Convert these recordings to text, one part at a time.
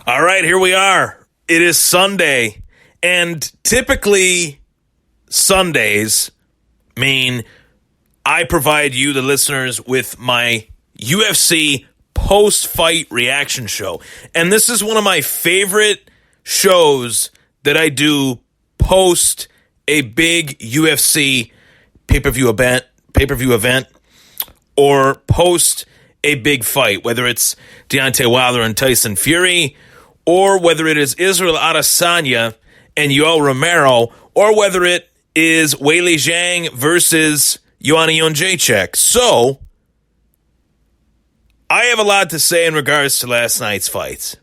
All right, here we are. It is Sunday, and typically Sundays mean I provide you, the listeners, with my UFC post-fight reaction show. And this is one of my favorite shows that I do post a big UFC pay-per-view event, or post a big fight, whether it's Deontay Wilder and Tyson Fury, or whether it is Israel Adesanya and Yoel Romero, or whether it is Weili Zhang versus Joanna Jędrzejczyk. So, I have a lot to say in regards to last night's fights.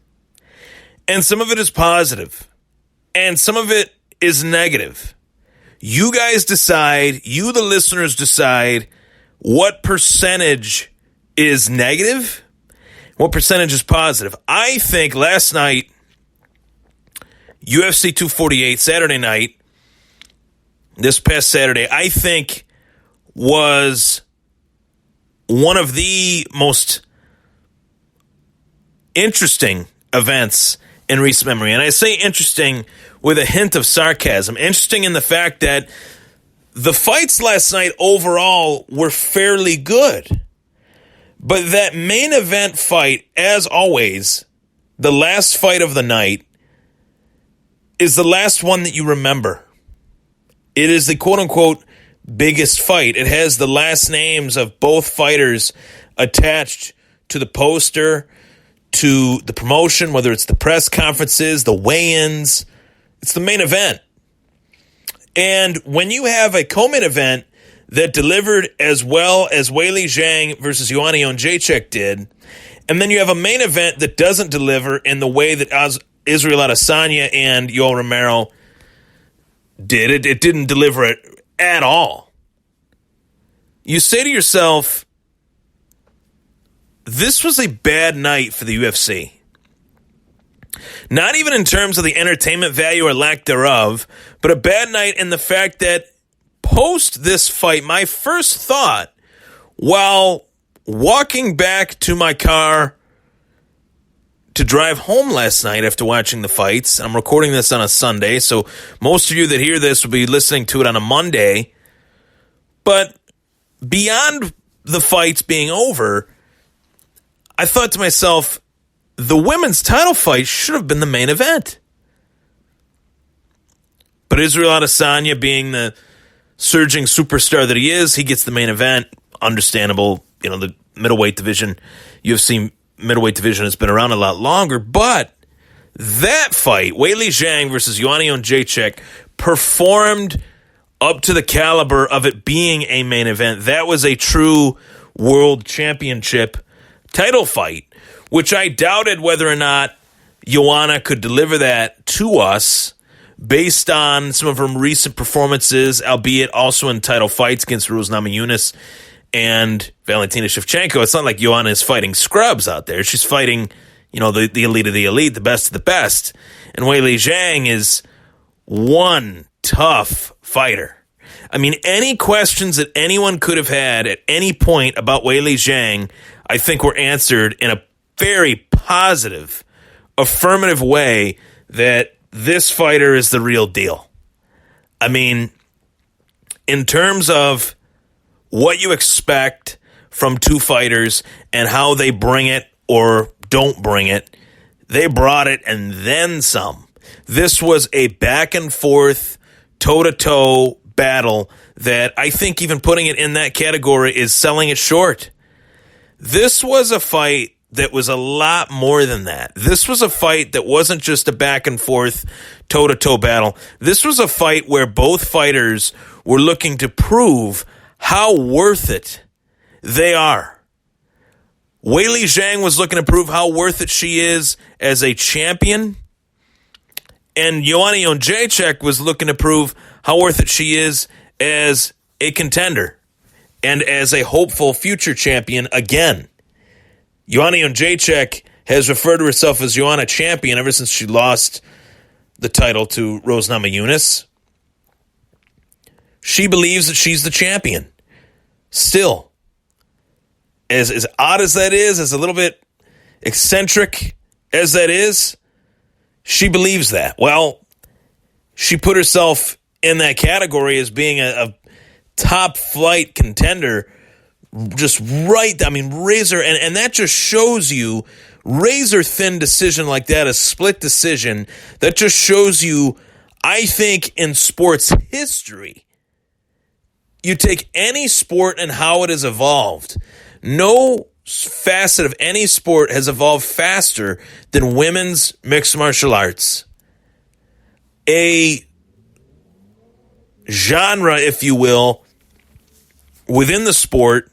And some of it is positive, and some of it is negative. You guys decide, you the listeners decide, what percentage is negative, what percentage is positive. I think last night, UFC 248, Saturday night, this past Saturday, I think was one of the most interesting events in recent memory. And I say interesting with a hint of sarcasm. Interesting in the fact that the fights last night overall were fairly good. But that main event fight, as always, the last fight of the night, is the last one that you remember. It is the quote-unquote biggest fight. It has the last names of both fighters attached to the poster, to the promotion, whether it's the press conferences, the weigh-ins. It's the main event. And when you have a co-main event that delivered as well as Weili Zhang versus Joanna Jędrzejczyk did, and then you have a main event that doesn't deliver in the way that Israel Adesanya and Yoel Romero did, it didn't deliver it at all. You say to yourself, this was a bad night for the UFC. Not even in terms of the entertainment value or lack thereof, but a bad night in the fact that post this fight, my first thought while walking back to my car to drive home last night after watching the fights, I'm recording this on a Sunday, so most of you that hear this will be listening to it on a Monday, but beyond the fights being over, I thought to myself, the women's title fight should have been the main event. But Israel Adesanya, being the surging superstar that he is, he gets the main event. Understandable. You know, the middleweight division, UFC middleweight division has been around a lot longer. But that fight, Weili Zhang versus Joanna Jędrzejczyk, performed up to the caliber of it being a main event. That was a true world championship title fight, which I doubted whether or not Joanna could deliver that to us based on some of her recent performances, albeit also in title fights against Rose Namajunas and Valentina Shevchenko. It's not like Joanna is fighting scrubs out there. She's fighting, you know, the elite of the elite, the best of the best. And Weili Zhang is one tough fighter. I mean, any questions that anyone could have had at any point about Weili Zhang, I think were answered in a very positive, affirmative way that this fighter is the real deal. I mean, in terms of what you expect from two fighters and how they bring it or don't bring it, they brought it and then some. This was a back and forth, toe-to-toe battle that I think even putting it in that category is selling it short. This was a fight that was a lot more than that. This was a fight that wasn't just a back and forth, toe-to-toe battle. This was a fight where both fighters were looking to prove how worth it they are. Weili Zhang was looking to prove how worth it she is as a champion, and Joanna Jędrzejczyk was looking to prove how worth it she is as a contender and as a hopeful future champion again. Joanna Jędrzejczyk has referred to herself as Joanna Champion ever since she lost the title to Rose Namajunas. She believes that she's the champion. Still, as odd as that is, as a little bit eccentric as that is, she believes that. Well, she put herself in that category as being a top flight contender, just right. I mean, razor, and that just shows you razor thin decision like that, a split decision, that just shows you, I think, in sports history, you take any sport and how it has evolved. No facet of any sport has evolved faster than women's mixed martial arts. A genre, if you will, within the sport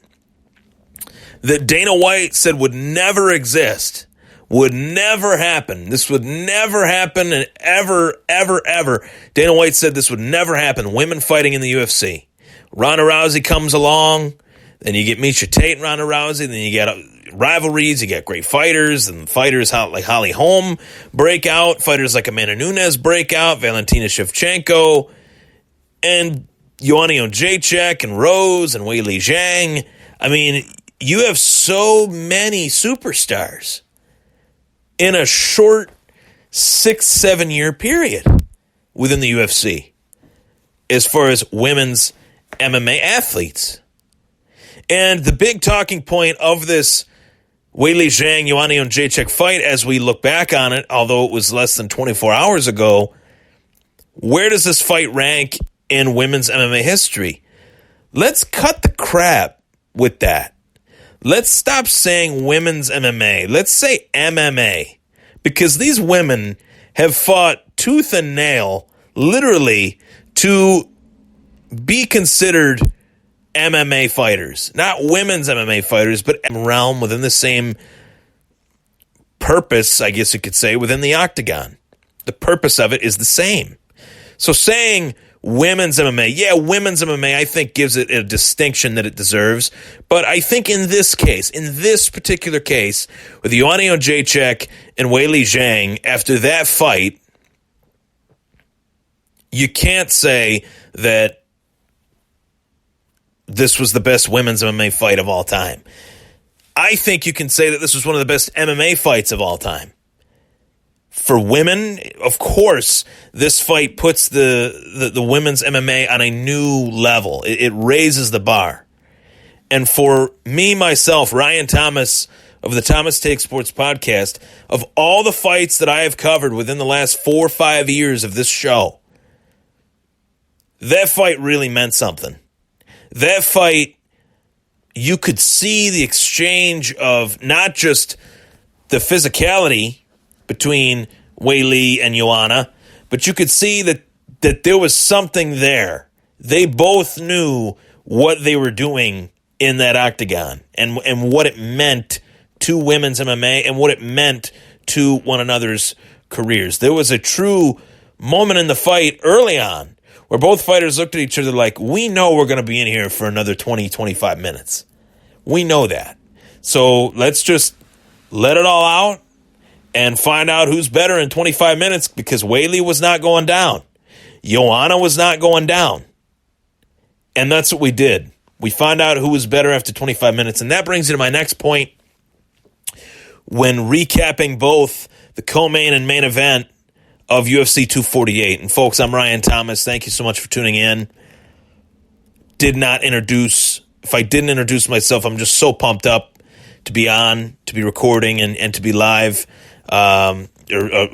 that Dana White said would never exist, would never happen. This would never happen, and ever, ever, ever. Dana White said this would never happen. Women fighting in the UFC. Ronda Rousey comes along, then you get Miesha Tate and Ronda Rousey, then you get rivalries, you get great fighters, and fighters like Holly Holm break out, fighters like Amanda Nunes break out, Valentina Shevchenko, and Joanna Jędrzejczyk and Rose and Weili Zhang. I mean, you have so many superstars in a short 6-7 year period within the UFC as far as women's MMA athletes. And the big talking point of this Weili Zhang, Joanna Jędrzejczyk fight, as we look back on it, although it was less than 24 hours ago, where does this fight rank in women's MMA history? Let's cut the crap with that. Let's stop saying women's MMA. Let's say MMA. Because these women have fought tooth and nail, literally, to be considered MMA fighters. Not women's MMA fighters, but realm within the same purpose, I guess you could say, within the octagon. The purpose of it is the same. So saying women's MMA, yeah, women's MMA, I think gives it a distinction that it deserves. But I think in this case, in this particular case, with Joanna Jędrzejczyk and Weili Zhang, after that fight, you can't say that this was the best women's MMA fight of all time. I think you can say that this was one of the best MMA fights of all time. For women, of course, this fight puts the women's MMA on a new level. It raises the bar. And for me, myself, Ryan Thomas of the Thomas Take Sports podcast, of all the fights that I have covered within the last 4 or 5 years of this show, that fight really meant something. That fight, you could see the exchange of not just the physicality between Weili and Joanna, but you could see that there was something there. They both knew what they were doing in that octagon and what it meant to women's MMA and what it meant to one another's careers. There was a true moment in the fight early on where both fighters looked at each other like, we know we're going to be in here for another 20, 25 minutes. We know that. So let's just let it all out and find out who's better in 25 minutes, because Weili was not going down. Joanna was not going down. And that's what we did. We found out who was better after 25 minutes. And that brings me to my next point. When recapping both the co-main and main event of UFC 248. And folks, I'm Ryan Thomas. Thank you so much for tuning in. If I didn't introduce myself, I'm just so pumped up to be on, to be recording, and to be live. Or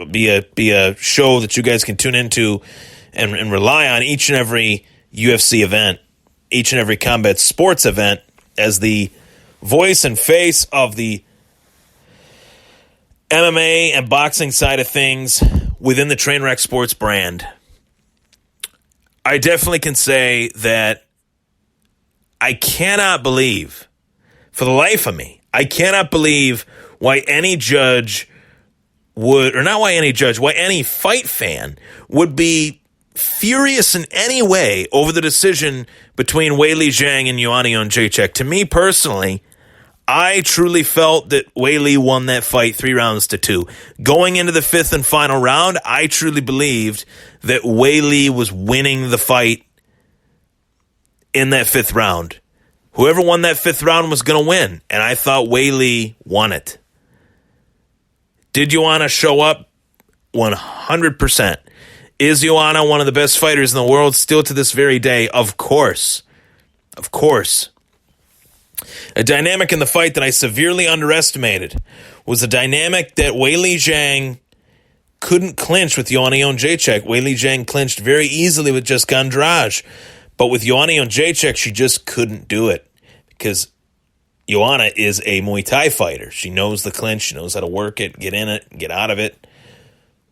be a show that you guys can tune into and rely on each and every UFC event, each and every combat sports event, as the voice and face of the MMA and boxing side of things within the Trainwreck Sports brand. I definitely can say that I cannot believe, for the life of me, I cannot believe why any judge would, or not why any fight fan would be furious in any way over the decision between Weili Zhang and Joanna Jędrzejczyk. To me personally, I truly felt that Weili won that fight 3-2. Going into the fifth and final round, I truly believed that Weili was winning the fight in that fifth round. Whoever won that fifth round was going to win, and I thought Weili won it. Did Joanna show up 100%. Is Joanna one of the best fighters in the world still to this very day? Of course. Of course. A dynamic in the fight that I severely underestimated was the dynamic that Weili Zhang couldn't clinch with Joanna Jędrzejczyk. Weili Zhang clinched very easily with Jessica Andrade, but with Joanna Jędrzejczyk, she just couldn't do it because Joanna is a Muay Thai fighter. She knows the clinch. She knows how to work it, get in it, get out of it,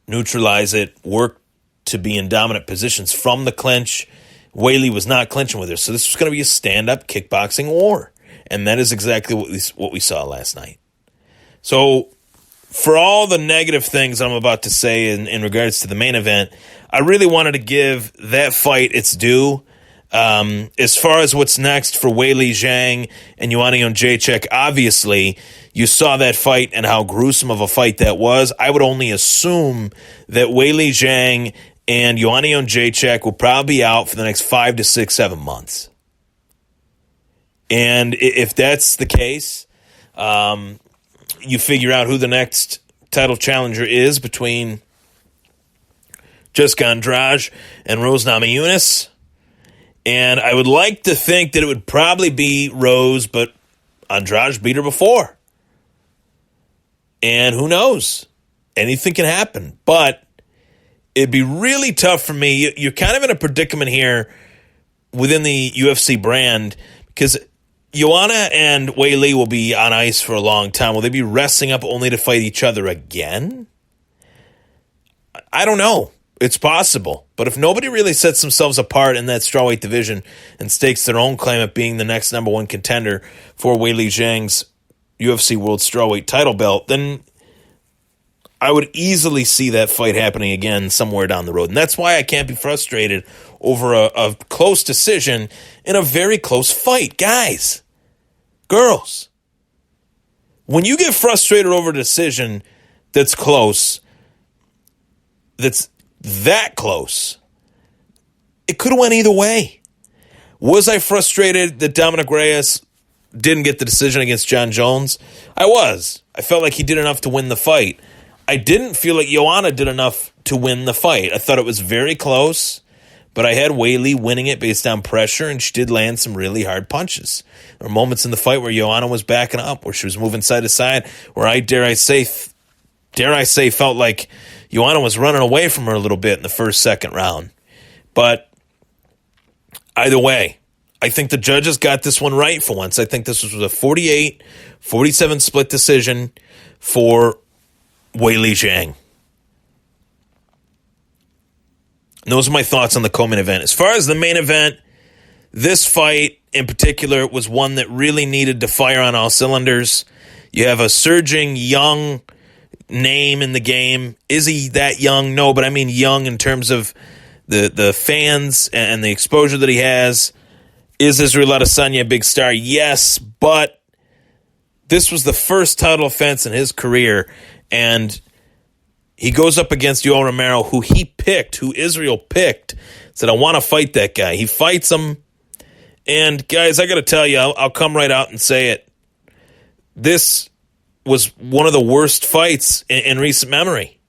neutralize it, work to be in dominant positions from the clinch. Weili was not clinching with her, so this was going to be a stand-up kickboxing war, and that is exactly what we saw last night. So for all the negative things I'm about to say in regards to the main event, I really wanted to give that fight its due. As far as what's next for Weili Zhang and Joanna Jędrzejczyk, obviously, you saw that fight and how gruesome of a fight that was. I would only assume that Weili Zhang and Joanna Jędrzejczyk will probably be out for the next 5 to 6, 7 months. And if that's the case, you figure out who the next title challenger is between Jessica Andrade and Rose Namajunas. And I would like to think that it would probably be Rose, but Andrade beat her before. And who knows? Anything can happen. But it'd be really tough for me. You're kind of in a predicament here within the UFC brand because Joanna and Weili will be on ice for a long time. Will they be resting up only to fight each other again? I don't know. It's possible. But if nobody really sets themselves apart in that strawweight division and stakes their own claim at being the next number one contender for Weili Zhang's UFC World Strawweight title belt, then I would easily see that fight happening again somewhere down the road. And that's why I can't be frustrated over a close decision in a very close fight. Guys, girls, when you get frustrated over a decision that's close, that's that close, it could have went either way. Was I frustrated that Dominic Reyes didn't get the decision against John Jones? I was. I felt like he did enough to win the fight. I didn't feel like Joanna did enough to win the fight. I thought it was very close, but I had Weili winning it based on pressure, and she did land some really hard punches. There were moments in the fight where Joanna was backing up, where she was moving side to side, where I dare I say, felt like Joanna was running away from her a little bit in the first, second round. But either way, I think the judges got this one right for once. I think this was a 48-47 split decision for Weili Zhang. And those are my thoughts on the co-main event. As far as the main event, this fight in particular was one that really needed to fire on all cylinders. You have a surging young name in the game. Is he that young? No, but I mean young in terms of the fans and the exposure that he has. Is Israel Adesanya a big star? Yes, but this was the first title offense in his career, and he goes up against Yoel Romero, who Israel picked, said, I want to fight that guy. He fights him, and guys, I got to tell you, I'll come right out and say it. This was one of the worst fights in recent memory.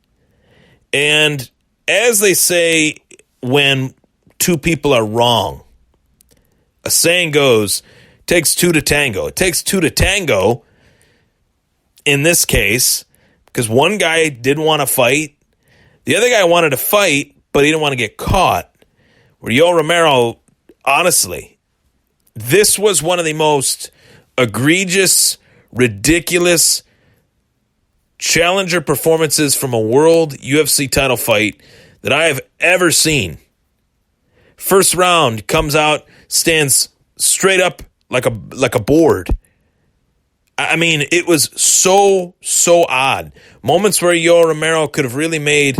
And as they say, when two people are wrong, a saying goes, it takes two to tango. It takes two to tango in this case, because one guy didn't want to fight. The other guy wanted to fight, but he didn't want to get caught. Where Yoel Romero, honestly, this was one of the most egregious, ridiculous challenger performances from a world UFC title fight that I have ever seen. First round, comes out, stands straight up like a board. I mean, it was so odd. Moments where Yoel Romero could have really made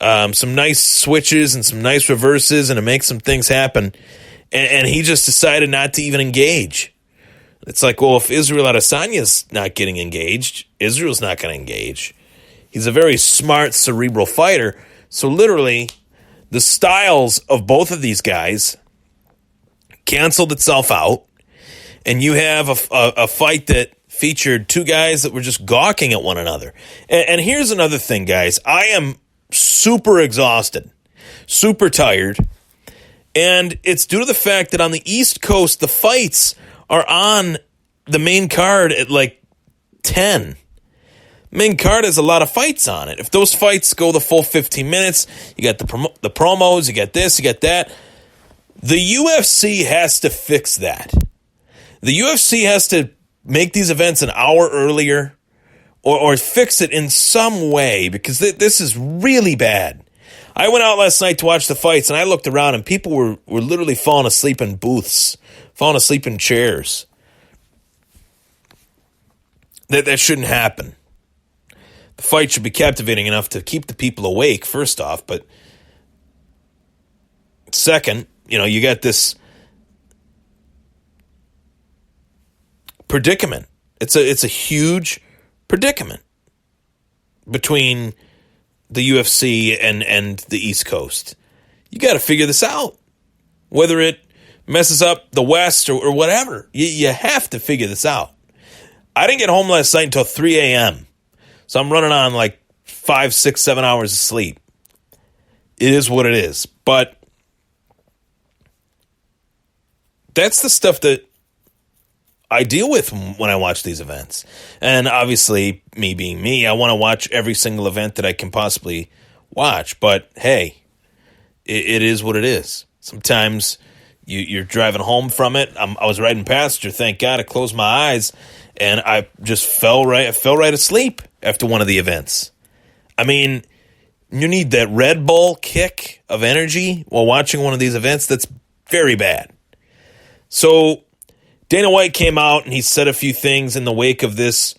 some nice switches and some nice reverses and to make some things happen. And he just decided not to even engage. It's like, well, if Israel Adesanya's not getting engaged, Israel's not going to engage. He's a very smart, cerebral fighter. So literally, the styles of both of these guys canceled itself out. And you have a fight that featured two guys that were just gawking at one another. And here's another thing, guys. I am super exhausted, super tired. And it's due to the fact that on the East Coast, the fights are on the main card at like 10. Main card has a lot of fights on it. If those fights go the full 15 minutes, you got the promos, you got this, you got that. The UFC has to fix that. The UFC has to make these events an hour earlier or fix it in some way, because this is really bad. I went out last night to watch the fights, and I looked around, and people were literally falling asleep in booths, falling asleep in chairs. That shouldn't happen. The fight should be captivating enough to keep the people awake, first off, but second, you got this predicament. It's a huge predicament between the UFC and the East Coast. You got to figure this out. Whether it messes up the West or whatever, you have to figure this out. I didn't get home last night until 3 a.m., so I'm running on like 5, 6, 7 hours of sleep. It is what it is. But that's the stuff that I deal with when I watch these events. And obviously, me being me, I want to watch every single event that I can possibly watch. But hey, it is what it is. Sometimes you're driving home from it. I was riding past her, thank God. I closed my eyes, and I just fell right asleep after one of the events. I mean, you need that Red Bull kick of energy while watching one of these events. That's very bad. So Dana White came out and he said a few things in the wake of this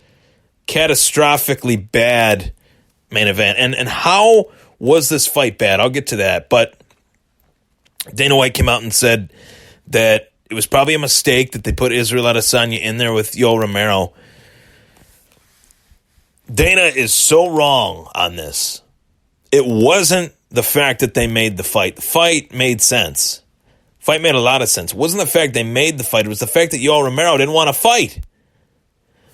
catastrophically bad main event. And how was this fight bad? I'll get to that. But Dana White came out and said that it was probably a mistake that they put Israel Adesanya in there with Yoel Romero. Dana is so wrong on this. It wasn't the fact that they made the fight. The fight made sense. Fight made a lot of sense. It wasn't the fact they made the fight. It was the fact that Yoel Romero didn't want to fight.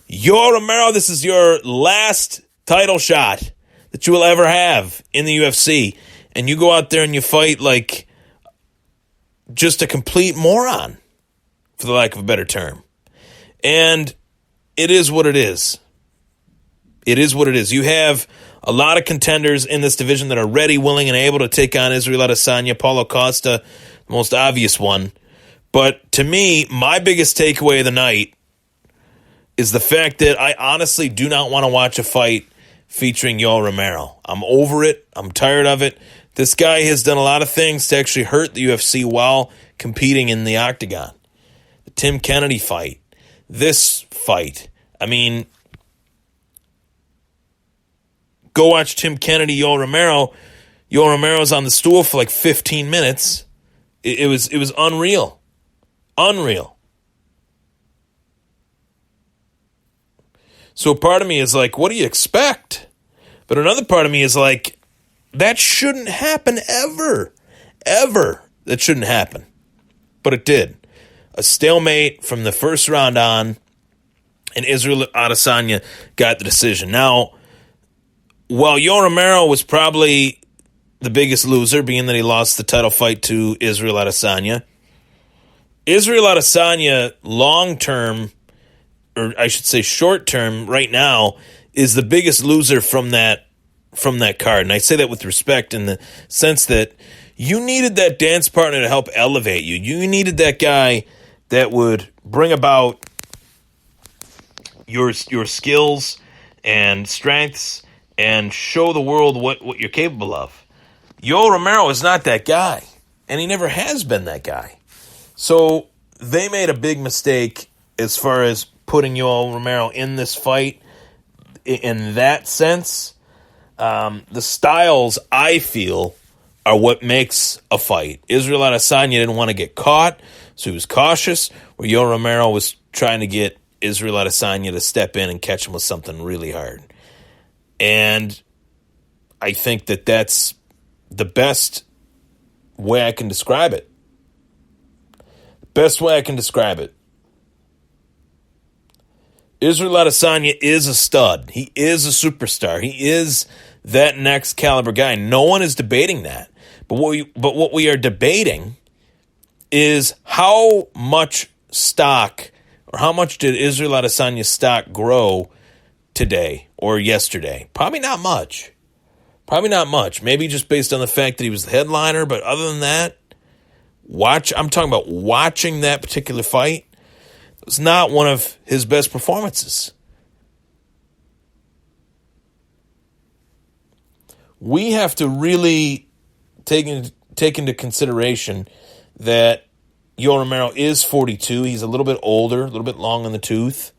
Yoel Romero, this is your last title shot that you will ever have in the UFC. And you go out there and you fight like just a complete moron, for the lack of a better term. And it is what it is. It is what it is. You have a lot of contenders in this division that are ready, willing, and able to take on Israel Adesanya, Paulo Costa, the most obvious one. But to me, my biggest takeaway of the night is the fact that I honestly do not want to watch a fight featuring Yoel Romero. I'm over it. I'm tired of it. This guy has done a lot of things to actually hurt the UFC while competing in the octagon. The Tim Kennedy fight. This fight. I mean, go watch Tim Kennedy, Yoel Romero. Yoel Romero's on the stool for like 15 minutes. It was unreal. Unreal. So a part of me is like, what do you expect? But another part of me is like, that shouldn't happen ever. Ever. That shouldn't happen. But it did. A stalemate from the first round on, and Israel Adesanya got the decision. Now, while Yoel Romero was probably the biggest loser, being that he lost the title fight to Israel Adesanya, Israel Adesanya long-term, or I should say short-term right now, is the biggest loser from that card. And I say that with respect in the sense that you needed that dance partner to help elevate you. You needed that guy that would bring about your skills and strengths and show the world what you're capable of. Yoel Romero is not that guy, and he never has been that guy. So they made a big mistake as far as putting Yoel Romero in this fight in that sense. The styles, I feel, are what makes a fight. Israel Adesanya didn't want to get caught, so he was cautious, where Yoel Romero was trying to get Israel Adesanya to step in and catch him with something really hard. And I think that that's the best way I can describe it. Best way I can describe it. Israel Adesanya is a stud. He is a superstar. He is that next caliber guy. No one is debating that. But what we are debating is how much stock, or how much did Israel Adesanya's stock grow today or yesterday? Probably not much. Maybe just based on the fact that he was the headliner, but other than that, I'm talking about watching that particular fight. It was not one of his best performances. We have to really take into consideration that Yoel Romero is 42. He's a little bit older, a little bit long in the tooth.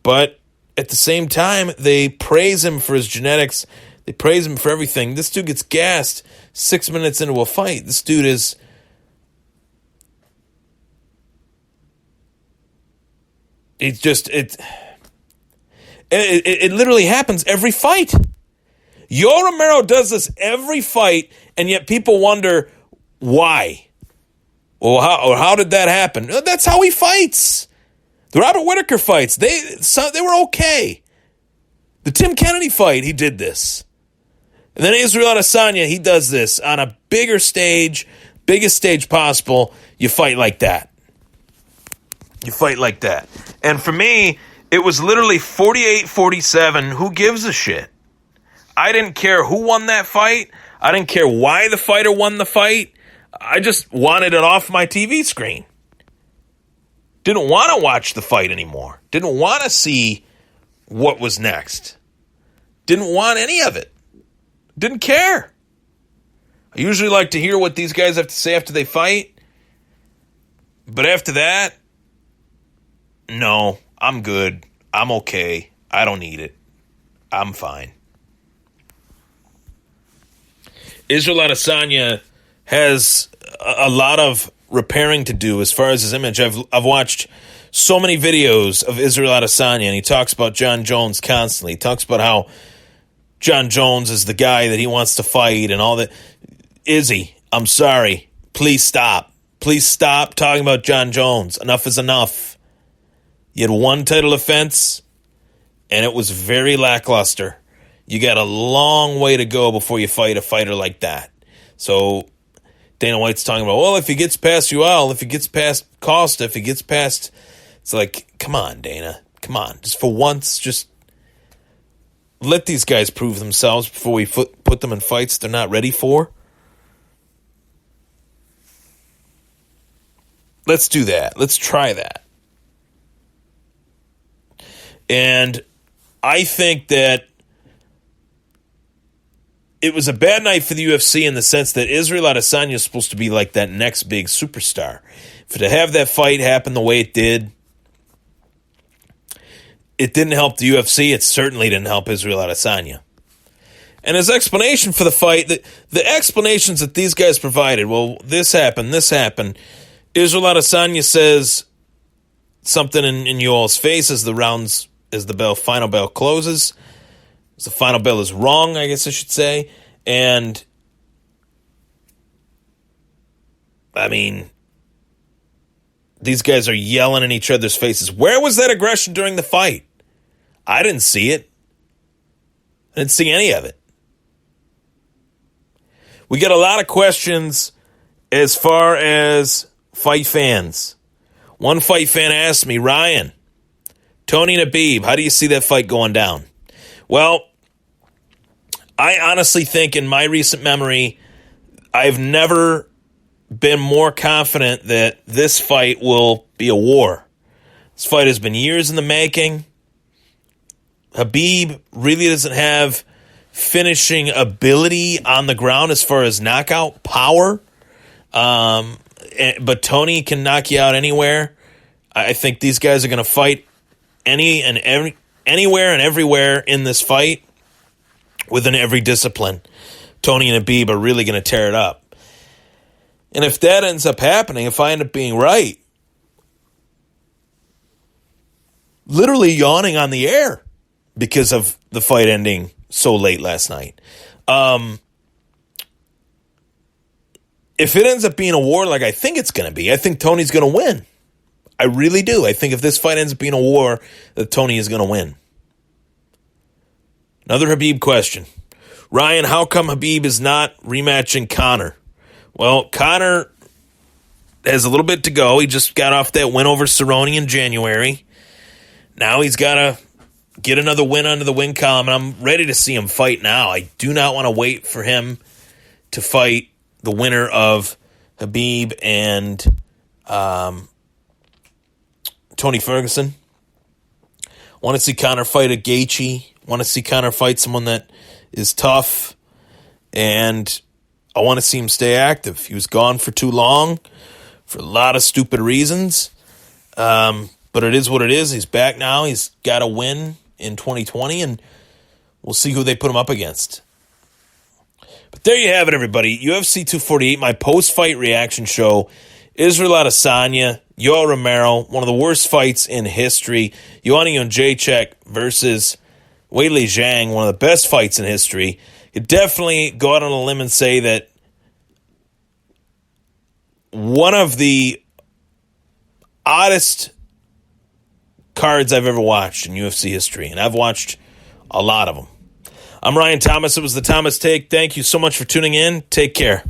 But at the same time, they praise him for his genetics. They praise him for everything. This dude gets gassed 6 minutes into a fight. This dude is... It's just... It literally happens every fight. Yoel Romero does this every fight, and yet people wonder why. Or how did that happen? That's how he fights. The Robert Whittaker fights, they were okay. The Tim Kennedy fight, he did this. And then Israel Adesanya, he does this on a bigger stage, biggest stage possible. You fight like that. And for me, it was literally 48-47. Who gives a shit? I didn't care who won that fight. I didn't care why the fighter won the fight. I just wanted it off my TV screen. Didn't want to watch the fight anymore. Didn't want to see what was next. Didn't want any of it. Didn't care. I usually like to hear what these guys have to say after they fight. But after that, no, I'm good. I'm okay. I don't need it. I'm fine. Israel Adesanya has a lot of repairing to do as far as his image. I've watched so many videos of Israel Adesanya, and he talks about John Jones constantly. He talks about how John Jones is the guy that he wants to fight and all that. Izzy, I'm sorry. Please stop. Please stop talking about John Jones. Enough is enough. You had one title defense, and it was very lackluster. You got a long way to go before you fight a fighter like that. So Dana White's talking about, well, if he gets past Yoel, if he gets past Costa, if he gets past... It's like, come on, Dana. Come on. Just for once, just let these guys prove themselves before we put them in fights they're not ready for. Let's do that. Let's try that. And I think that it was a bad night for the UFC in the sense that Israel Adesanya is supposed to be like that next big superstar. For to have that fight happen the way it did, it didn't help the UFC. It certainly didn't help Israel Adesanya. And his explanation for the fight, the explanations that these guys provided, well, this happened. Israel Adesanya says something in Yoel's face as the final bell closes. The final bell is wrong, I guess I should say. And, I mean, these guys are yelling in each other's faces. Where was that aggression during the fight? I didn't see it. I didn't see any of it. We get a lot of questions as far as fight fans. One fight fan asked me, Ryan, Tony and Khabib, how do you see that fight going down? Well, I honestly think in my recent memory, I've never been more confident that this fight will be a war. This fight has been years in the making. Khabib really doesn't have finishing ability on the ground as far as knockout power. But Tony can knock you out anywhere. I think these guys are going to fight anywhere and everywhere in this fight within every discipline. Tony and Khabib are really going to tear it up. And if that ends up happening, if I end up being right, literally yawning on the air because of the fight ending so late last night. If it ends up being a war like I think it's going to be, I think Tony's going to win. I really do. I think if this fight ends up being a war, that Tony is going to win. Another Khabib question. Ryan, how come Khabib is not rematching Conor? Well, Conor has a little bit to go. He just got off that win over Cerrone in January. Now he's got to get another win under the win column, and I'm ready to see him fight now. I do not want to wait for him to fight the winner of Khabib and Tony Ferguson. Want to see Conor fight a Gaethje. Want to see Conor fight someone that is tough. And I want to see him stay active. He was gone for too long for a lot of stupid reasons. But it is what it is. He's back now. He's got a win in 2020, and we'll see who they put him up against. But there you have it, everybody. UFC 248, my post-fight reaction show. Israel Adesanya, Yoel Romero, one of the worst fights in history. Joanna Jędrzejczyk versus Weili Zhang, one of the best fights in history. You definitely go out on a limb and say that one of the oddest cards I've ever watched in UFC history, and I've watched a lot of them. I'm Ryan Thomas. It was the Thomas Take. Thank you so much for tuning in. Take care.